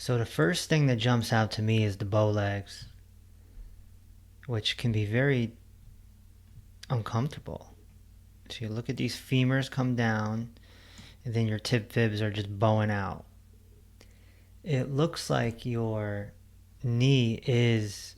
So the first thing that jumps out to me is the bow legs, which can be very uncomfortable. So you look at these femurs come down, and then your tib fibs are just bowing out. It looks like your knee is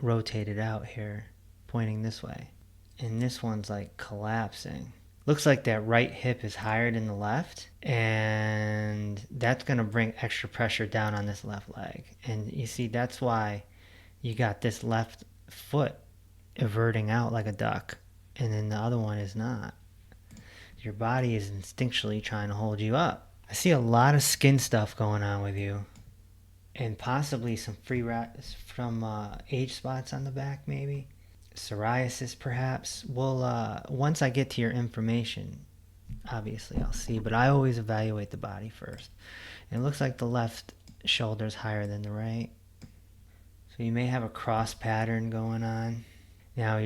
rotated out here, pointing this way. And this one's like collapsing. Looks like that right hip is higher than the left, and that's going to bring extra pressure down on this left leg. And you see, that's why you got this left foot everting out like a duck, and then the other one is not. Your body is instinctually trying to hold you up. I see a lot of skin stuff going on with you, and possibly some from age spots on the back, maybe psoriasis, perhaps. Well, once I get to your information, obviously I'll see, but I always evaluate the body first. And it looks like the left shoulder is higher than the right, so you may have a cross pattern going on. Now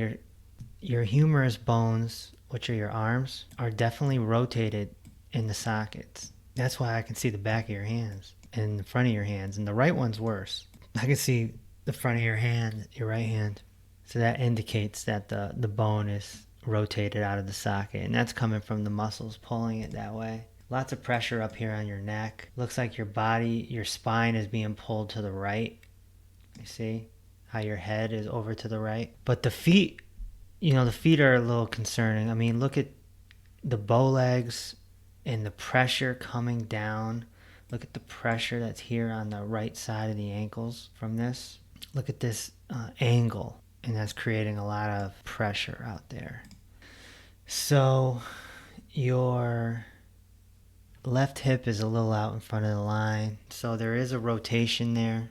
your humerus bones, which are your arms, are definitely rotated in the sockets. That's why I can see the back of your hands and the front of your hands, and the right one's worse. I can see the front of your hand, your right hand. So that indicates that the bone is rotated out of the socket, and that's coming from the muscles pulling it that way. Lots of pressure up here on your neck. Looks like your body, your spine is being pulled to the right. You see how your head is over to the right? But the feet, the feet are a little concerning. I mean, look at the bow legs and the pressure coming down. Look at the pressure that's here on the right side of the ankles from this. Look at this angle, and that's creating a lot of pressure out there. So your left hip is a little out in front of the line, so there is a rotation there.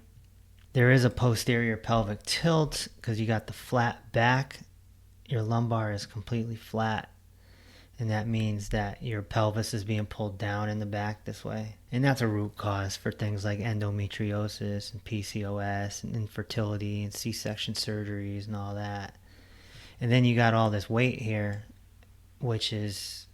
There is a posterior pelvic tilt because you got the flat back. Your lumbar is completely flat, and that means that your pelvis is being pulled down in the back this way. And that's a root cause for things like endometriosis and PCOS and infertility and C-section surgeries and all that. And then you got all this weight here, which is,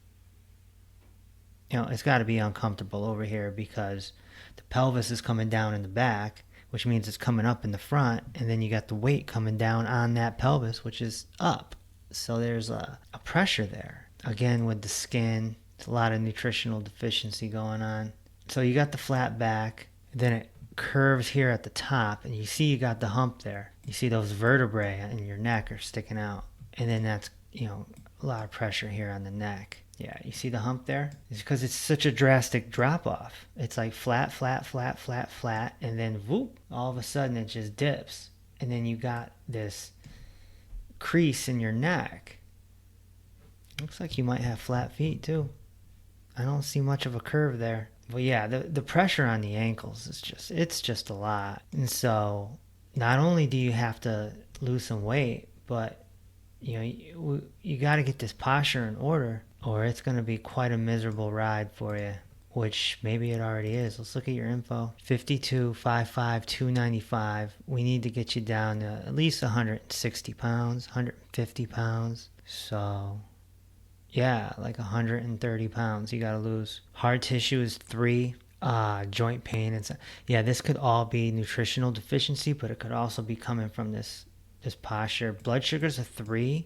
it's got to be uncomfortable over here because the pelvis is coming down in the back, which means it's coming up in the front, and then you got the weight coming down on that pelvis, which is up. So there's a pressure there. Again, with the skin, it's a lot of nutritional deficiency going on. So you got the flat back, then it curves here at the top, and you see you got the hump there. You see those vertebrae in your neck are sticking out. And then that's, a lot of pressure here on the neck. Yeah, you see the hump there? It's because it's such a drastic drop off. It's like flat, flat, flat, flat, flat, and then whoop, all of a sudden it just dips. And then you got this crease in your neck. Looks like you might have flat feet too. I don't see much of a curve there. But yeah, the pressure on the ankles is it's just a lot. And so not only do you have to lose some weight, but you got to get this posture in order, or it's going to be quite a miserable ride for you, which maybe it already is. Let's look at your info. 52, 55, 295. We need to get you down to at least 160 pounds, 150 pounds. So yeah, like 130 pounds you got to lose. Hard tissue is 3. Joint pain. This could all be nutritional deficiency, but it could also be coming from this posture. Blood sugar's a 3.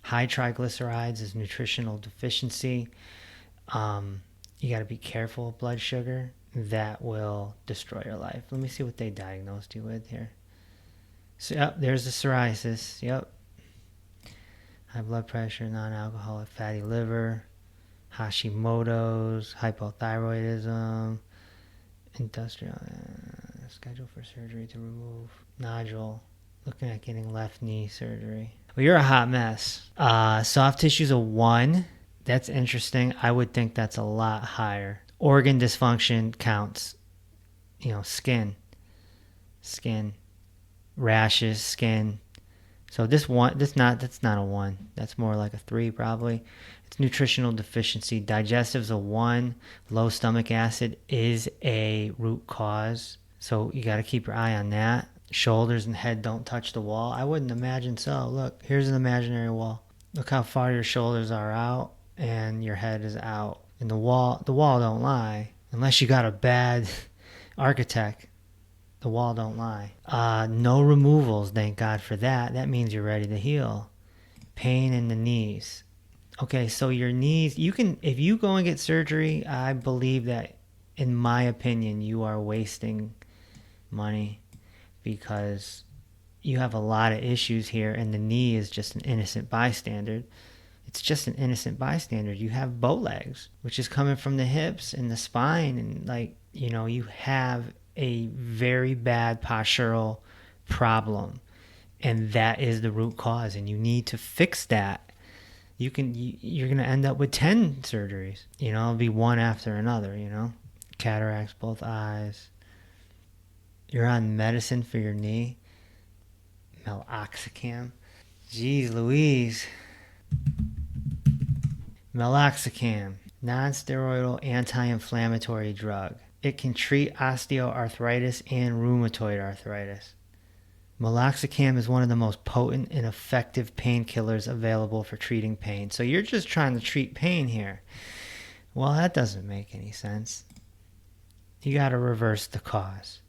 High triglycerides is nutritional deficiency. You got to be careful of blood sugar. That will destroy your life. Let me see what they diagnosed you with here. So, yep, there's the psoriasis. Yep. High blood pressure, non-alcoholic fatty liver, Hashimoto's, hypothyroidism, industrial, schedule for surgery to remove nodule. Looking at getting left knee surgery. Well, you're a hot mess. Soft tissue's a 1. That's interesting. I would think that's a lot higher. Organ dysfunction counts. Skin, rashes, skin. So that's not a 1. That's more like a 3 probably. It's nutritional deficiency. Digestive's a 1. Low stomach acid is a root cause. So you got to keep your eye on that. Shoulders and head don't touch the wall. I wouldn't imagine so. Look, here's an imaginary wall. Look how far your shoulders are out and your head is out. And the wall don't lie. Unless you got a bad architect. The wall don't lie. No removals, thank God for that. That means you're ready to heal. Pain in the knees. Okay, so your knees, you can, if you go and get surgery, I believe that, in my opinion, you are wasting money because you have a lot of issues here, and the knee is just an innocent bystander. It's just an innocent bystander. You have bow legs, which is coming from the hips and the spine, and like, you have a very bad postural problem, and that is the root cause, and you need to fix that. You're going to end up with 10 surgeries. It'll be one after another, cataracts, both eyes. You're on medicine for your knee. Meloxicam. Jeez Louise. Meloxicam, non-steroidal anti-inflammatory drug. It can treat osteoarthritis and rheumatoid arthritis. Meloxicam is one of the most potent and effective painkillers available for treating pain. So you're just trying to treat pain here. Well, that doesn't make any sense. You got to reverse the cause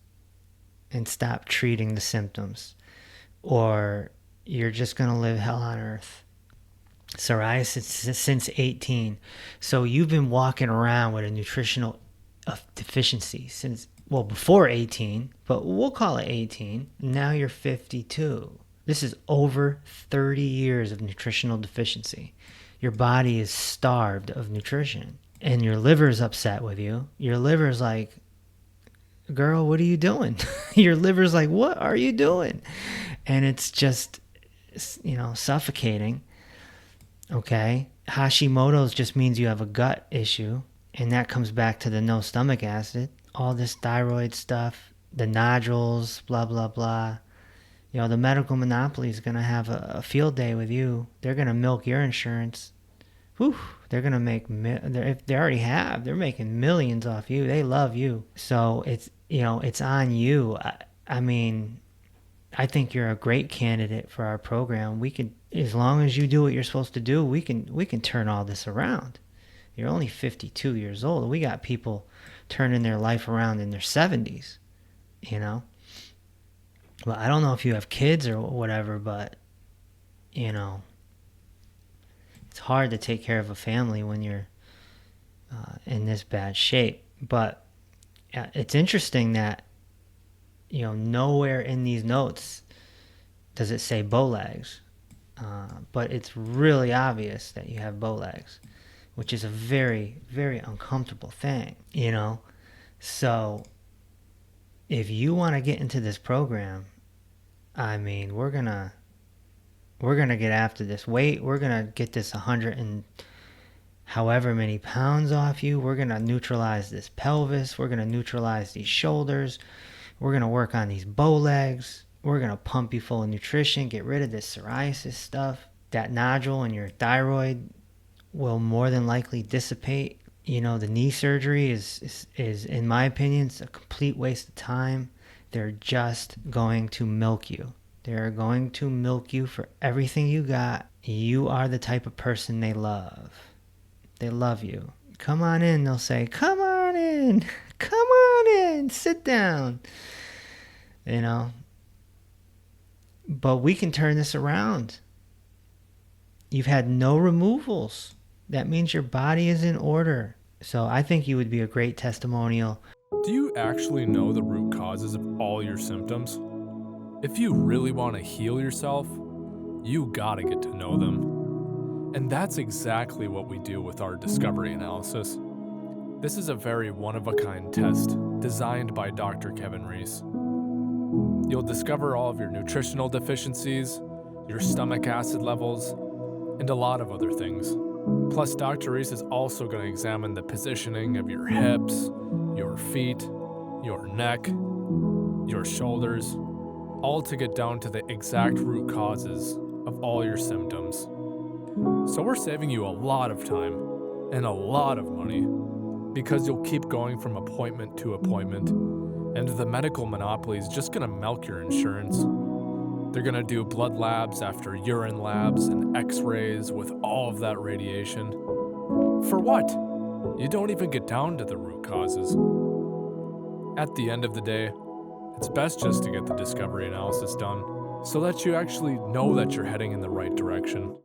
and stop treating the symptoms, or you're just going to live hell on earth. Psoriasis since 18. So you've been walking around with a nutritional deficiency since, well, before 18, but we'll call it 18. Now you're 52. This is over 30 years of nutritional deficiency. Your body is starved of nutrition, and your liver's upset with you. Your liver's like, girl, what are you doing? Your liver's like, what are you doing? And it's just, suffocating. Okay. Hashimoto's just means you have a gut issue, and that comes back to the no stomach acid. All this thyroid stuff, the nodules, blah, blah, blah. The medical monopoly is going to have a field day with you. They're going to milk your insurance. Whew. They're going to make, if they already have, they're making millions off you. They love you. So it's on you. I mean, I think you're a great candidate for our program. We can, as long as you do what you're supposed to do, we can turn all this around. You're only 52 years old. We got people turning their life around in their 70s, Well, I don't know if you have kids or whatever, but, it's hard to take care of a family when you're in this bad shape. But it's interesting that, nowhere in these notes does it say bow legs. But it's really obvious that you have bow legs, which is a very, very uncomfortable thing, So if you want to get into this program, I mean, we're going to get after this weight. We're going to get this 100 and however many pounds off you. We're going to neutralize this pelvis. We're going to neutralize these shoulders. We're going to work on these bow legs. We're going to pump you full of nutrition, get rid of this psoriasis stuff. That nodule in your thyroid will more than likely dissipate. The knee surgery is in my opinion, it's a complete waste of time. They're just going to milk you. They're going to milk you for everything you got. You are the type of person they love. They love you. Come on in, they'll say. Come on in. Come on in. Sit down. But we can turn this around. You've had no removals. That means your body is in order. So I think you would be a great testimonial. Do you actually know the root causes of all your symptoms? If you really want to heal yourself, you gotta get to know them. And that's exactly what we do with our discovery analysis. This is a very one-of-a-kind test designed by Dr. Kevin Reese. You'll discover all of your nutritional deficiencies, your stomach acid levels, and a lot of other things. Plus, Dr. Reese is also going to examine the positioning of your hips, your feet, your neck, your shoulders, all to get down to the exact root causes of all your symptoms. So we're saving you a lot of time and a lot of money because you'll keep going from appointment to appointment, and the medical monopoly is just going to milk your insurance. They're going to do blood labs after urine labs and x-rays with all of that radiation. For what? You don't even get down to the root causes. At the end of the day, It's best just to get the discovery analysis done so that you actually know that you're heading in the right direction.